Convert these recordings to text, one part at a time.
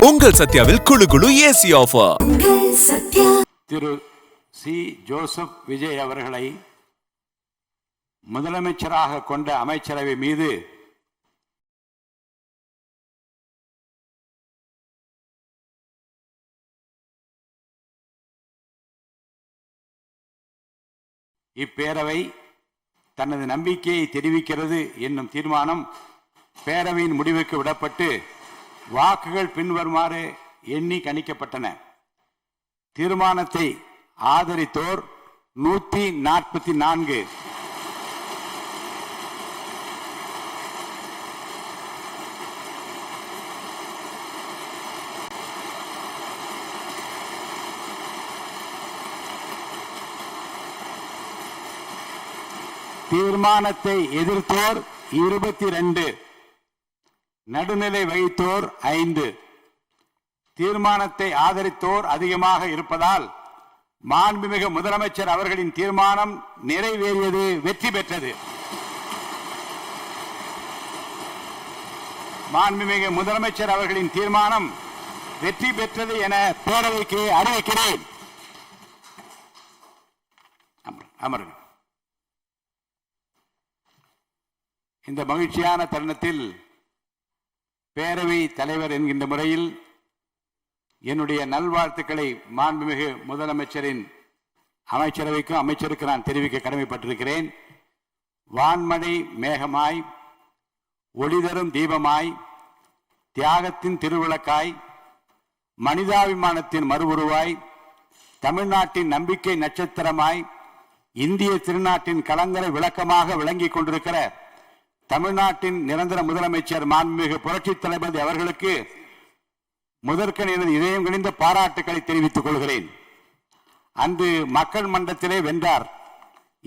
உங்கள் சத்யாவில் குளு குளு ஏசி ஆஃபர். திரு சி. ஜோசப் விஜய் அவர்களை முதலமைச்சராக கொண்ட அமைச்சரவை மீது இப்பேரவை தனது நம்பிக்கையை தெரிவிக்கிறது என்னும் தீர்மானம் பேரவையின் முடிவுக்கு விடப்பட்டு வாக்குகள் பின்வருமாறு எண்ணி கணிக்கப்பட்டன. தீர்மானத்தை ஆதரித்தோர் 144, தீர்மானத்தை எதிர்த்தோர் 22, நடுநிலை வகித்தோர் 5. தீர்மானத்தை ஆதரித்தோர் அதிகமாக இருப்பதால் மாண்புமிகு முதலமைச்சர் அவர்களின் தீர்மானம் நிறைவேறியது, வெற்றி பெற்றது. மாண்புமிகு முதலமைச்சர் அவர்களின் தீர்மானம் வெற்றி பெற்றது என பேரவைக்கு அறிவிக்கிறேன். அமருங்கள். இந்த மகிழ்ச்சியான தருணத்தில் பேரவை தலைவர் என்கின்ற முறையில் என்னுடைய நல்வாழ்த்துக்களை மாண்புமிகு முதலமைச்சரின் அமைச்சரவைக்கும் அமைச்சருக்கு நான் தெரிவிக்க கடமைப்பட்டிருக்கிறேன். வான்மழை மேகமாய், ஒளிதரும் தீபமாய், தியாகத்தின் திருவிளக்காய், மனிதாபிமானத்தின் மறுவுருவாய், தமிழ்நாட்டின் நம்பிக்கை நட்சத்திரமாய், இந்திய திருநாட்டின் கலங்கரை விளக்கமாக விளங்கிக் கொண்டிருக்கிற தமிழ்நாட்டின் நிரந்தர முதலமைச்சர் மாண்புமிகு புரட்சி தளபதி அவர்களுக்கு முதற்கண் எனது இதயம் கனிந்த பாராட்டுக்களை தெரிவித்துக் கொள்கிறேன். அன்று மக்கள் மன்றத்திலே வென்றார்.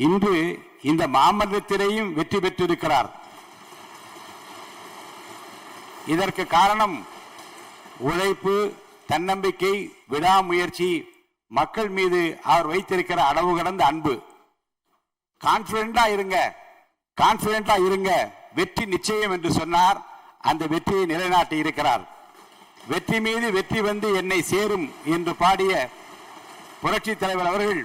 இன்று இந்த மாமன்றத்திலேயும் வெற்றி பெற்றிருக்கிறார். இதற்கு காரணம் உழைப்பு, தன்னம்பிக்கை, விடாமுயற்சி, மக்கள் மீது அவர் வைத்திருக்கிற அளவு கடந்த அன்பு. கான்பிடண்டா இருங்க, வெற்றி நிச்சயம் என்று சொன்னார். அந்த வெற்றியை நிலைநாட்டி இருக்கிறார். வெற்றி மீது வெற்றி வந்து என்னை சேரும் என்று பாடிய புரட்சி தலைவர் அவர்கள்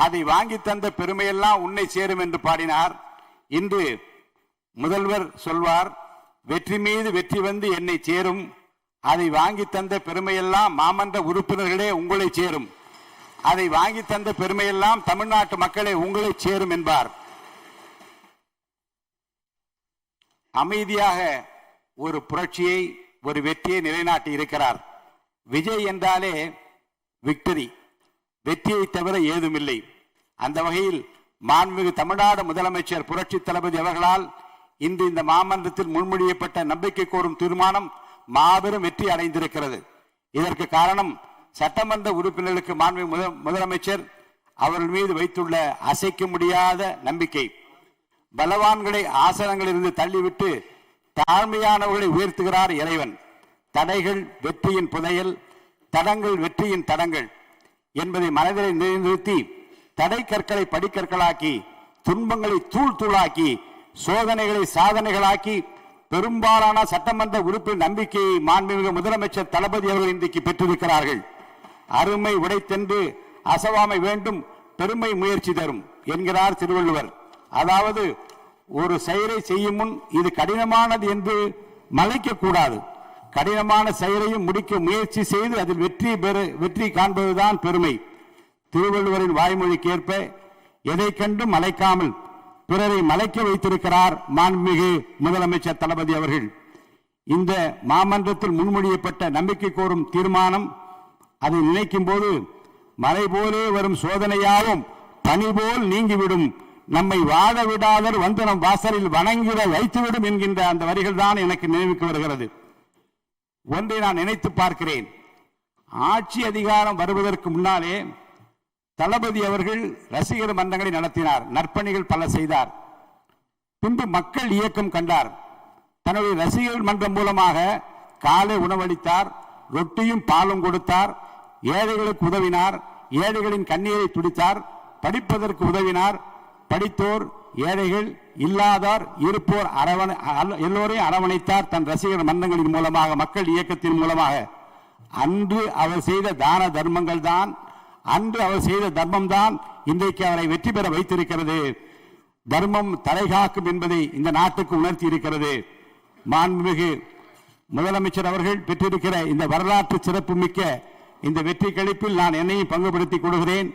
அதை வாங்கி தந்த பெருமையெல்லாம் உன்னை சேரும் என்று பாடினார். இன்று முதல்வர் சொல்வார், வெற்றி மீது வெற்றி வந்து என்னை சேரும், அதை வாங்கி தந்த பெருமையெல்லாம் மாமன்ற உறுப்பினர்களே உங்களை சேரும், அதை வாங்கி தந்த பெருமையெல்லாம் தமிழ்நாட்டு மக்களே உங்களை சேரும் என்பார். அமைதியாக ஒரு புரட்சியை, ஒரு வெற்றியை நிலைநாட்டி இருக்கிறார். விஜய் என்றாலே விக்டரி, வெற்றியை தவிர ஏதுமில்லை. அந்த வகையில் மாண்புமிகு தமிழ்நாடு முதலமைச்சர் புரட்சி தளபதி அவர்களால் இன்று இந்த மாமன்றத்தில் முன்மொழியப்பட்ட நம்பிக்கை கோரும் தீர்மானம் மாபெரும் வெற்றி அடைந்திருக்கிறது. இதற்கு காரணம் சட்டமன்ற உறுப்பினர்களுக்கு மாண்புமிகு முதலமைச்சர் அவர்கள் மீது வைத்துள்ள அசைக்க முடியாத நம்பிக்கை. பலவான்களை ஆசனங்களிலிருந்து தள்ளிவிட்டு தாழ்மையானவர்களை உயர்த்துகிறார் இறைவன். தடைகள் வெற்றியின் புதையல், தடங்கள் வெற்றியின் தடங்கள் என்பதை மனதில் நிறுத்தி தடை கற்களை படிக்கற்களாக்கி, துன்பங்களை தூள் தூளாக்கி, சோதனைகளை சாதனைகளாக்கி பெரும்பாலான சட்டமன்ற உறுப்பினர் நம்பிக்கையை மாண்புமிகு முதலமைச்சர் தளபதி அவர்கள் இன்றைக்கு பெற்றிருக்கிறார்கள். அருமை உடைத்தென்று அசவாமை வேண்டும், பெருமை முயற்சி தரும் என்கிறார் திருவள்ளுவர். அதாவது ஒரு செயலை செய்யும் முன் இது கடினமானது என்று மலைக்க கூடாது. கடினமான செயலையும் முடிக்க முயற்சி செய்து அதில் வெற்றி காண்பதுதான் பெருமை. திருவள்ளுவரின் வாய்மொழிக்கேற்ப எதை கண்டும் மலைக்காமல் பிறரை மலைக்க வைத்திருக்கிறார் மாண்புமிகு முதலமைச்சர் தளபதி அவர்கள். இந்த மாமன்றத்தில் முன்மொழியப்பட்ட நம்பிக்கை கோரும் தீர்மானம், அதை நினைக்கும் போது மலை போலே வரும் சோதனையாலும் பனி போல் நீங்கிவிடும், நம்மை வாழ விடாதர் வந்து நம் வாசலில் வணங்கிட வைத்துவிடும் என்கின்ற அந்த வரிகள் தான் எனக்கு நினைவுக்கு வருகிறது. ஒன்றை நான் நினைத்து பார்க்கிறேன். ஆட்சி அதிகாரம் வருவதற்கு முன்னாலே தளபதி அவர்கள் ரசிகர் மன்றங்களை நடத்தினார், நற்பணிகள் பல செய்தார். பின்பு மக்கள் இயக்கம் கண்டார். தன்னுடைய ரசிகர் மன்றம் மூலமாக காலை உணவளித்தார், ரொட்டியும் பாலும் கொடுத்தார், ஏழைகளுக்கு உதவினார், ஏழைகளின் கண்ணீரை துடித்தார், படிப்பதற்கு உதவினார். படித்தோர் ஏழைகள், இல்லாதார், இருப்போர் எல்லோரையும் அரவணைத்தார் தன் ரசிகர் மன்றங்களின் மூலமாக, மக்கள் இயக்கத்தின் மூலமாக. அன்று அவர் செய்த தான தர்மங்கள் தான், அன்று அவர் செய்த தர்மம் தான் இன்றைக்கு அவரை வெற்றி பெற வைத்திருக்கிறது. தர்மம் தலைகாக்கும் என்பதை இந்த நாட்டுக்கு உணர்த்தி இருக்கிறது. மாண்புமிகு முதலமைச்சர் அவர்கள் பெற்றிருக்கிற இந்த வரலாற்று சிறப்பு மிக்க இந்த வெற்றி கழிப்பில் நான் என்னையும் பங்குபடுத்திக் கொள்கிறேன்.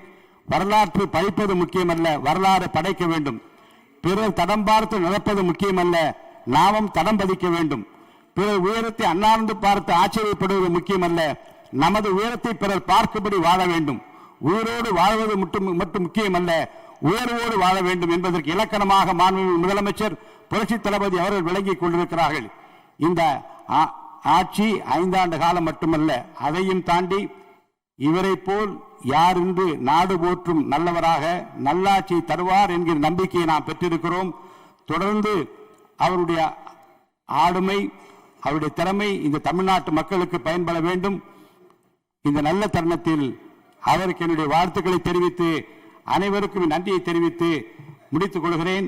வரலாற்று படிப்பது முக்கியமல்ல, வரலாறு படைக்க வேண்டும். பிறர் தடம் பார்த்து நடப்பது முக்கியமல்ல, நாமும் தடம் பதிக்க வேண்டும். பிறர் உயரத்தை அண்ணாந்து பார்த்து ஆச்சரியப்படுவது முக்கியமல்ல, நமது உயரத்தை பிறர் பார்க்கும்படி வாழ வேண்டும். உயிரோடு வாழ்வது மட்டும் முக்கியமல்ல, உயர்வோடு வாழ வேண்டும் என்பதற்கு இலக்கணமாக மாண்புமிகு முதலமைச்சர் புரட்சி தளபதி அவர்கள் விளங்கிக் கொண்டிருக்கிறார்கள். இந்த ஆட்சி 5 ஆண்டு காலம் மட்டுமல்ல, அதையும் தாண்டி இவரை போல் யார் என்று நாடு போற்றும் நல்லவராக நல்லாட்சி தருவார் என்கிற நம்பிக்கையை நாம் பெற்றிருக்கிறோம். தொடர்ந்து அவருடைய ஆளுமை, அவருடைய திறமை இந்த தமிழ்நாட்டு மக்களுக்கு பயன்பட வேண்டும். இந்த நல்ல தருணத்தில் அவருக்கு என்னுடைய வாழ்த்துக்களை தெரிவித்து, அனைவருக்கும் நன்றியை தெரிவித்து முடித்துக் கொள்கிறேன்.